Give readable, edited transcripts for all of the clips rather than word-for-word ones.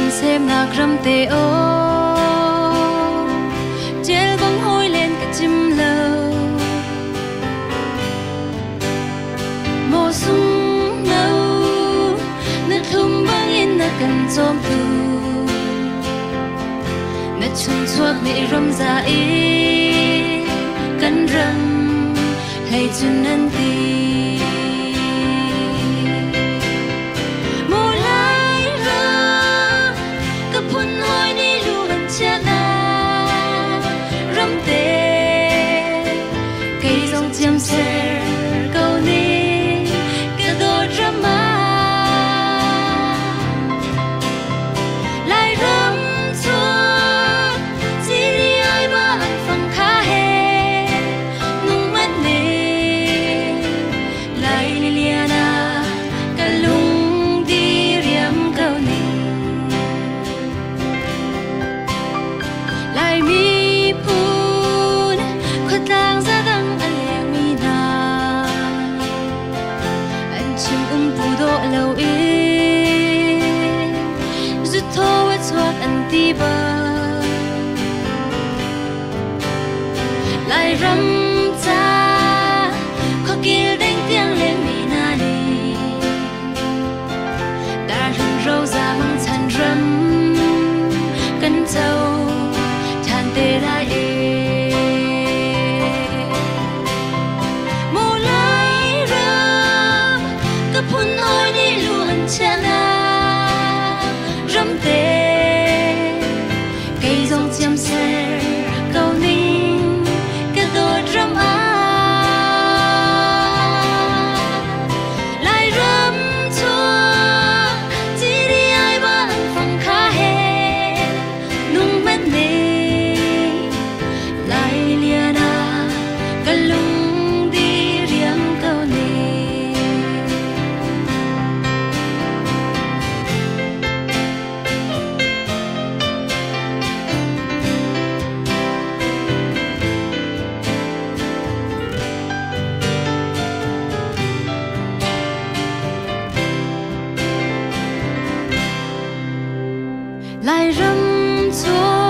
chim xem nạc râm tê ô chel băng hôi lên cả chim lâu mùa sung nâu nát thum băng in nát cần zom tu nát chun chuak mi ram za i kan ram hay chun nan ti chim ser câu ni cái đôi drama lại rắm chua chỉ đi ai mà anh phong khá hè nung mắt nề lại liliana cả lung đi riêng câu ni lại mi phun khuất lang ra lâu in rút thô với chuột ăn ti bờ lại rắm cha khó kia đánh tiếng lên mi na đi đã rừng râu ra mang chăn rắm cân trâu tràn tê ra rắm tê cây dòng chim ser câu ninh cái đôi drum lại rắm chua chỉ đi ai mà anh phong khá hè nung mắt nề lại liana cả lung đi riêng câu nề lại rắm chua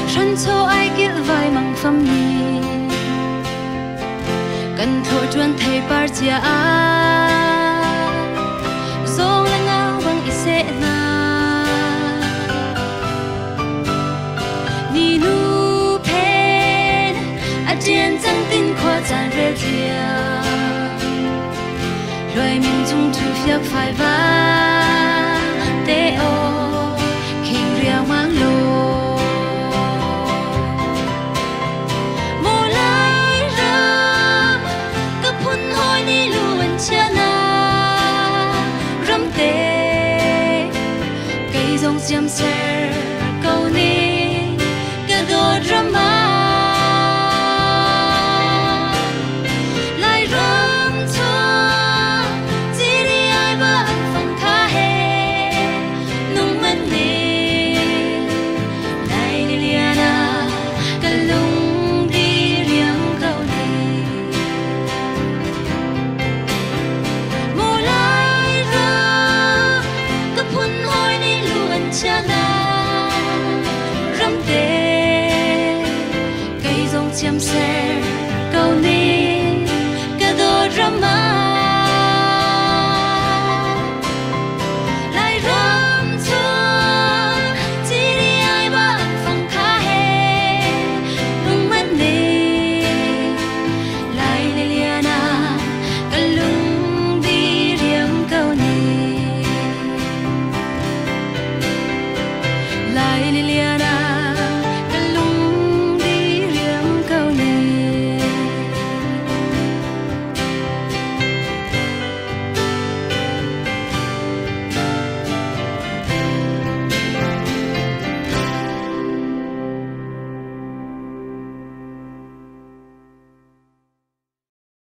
sân châu ai kia vai mang phâm nhi cần thổi chuan thầy bar chia dòng là ngao bằng ít sẽ na ni nu pen a chiến tranh tin khoa tràn rê chia rồi mình chung thu phiếc phải va tê ô mang lô mùa lai râm cấp hun hoi ni luôn chia na râm tê cây dòng chim ser câu ni cái đôi drama lại râm chua chỉ đi ai mà anh phong khá hè nung mắt nề rắm tê cây dòng chim ser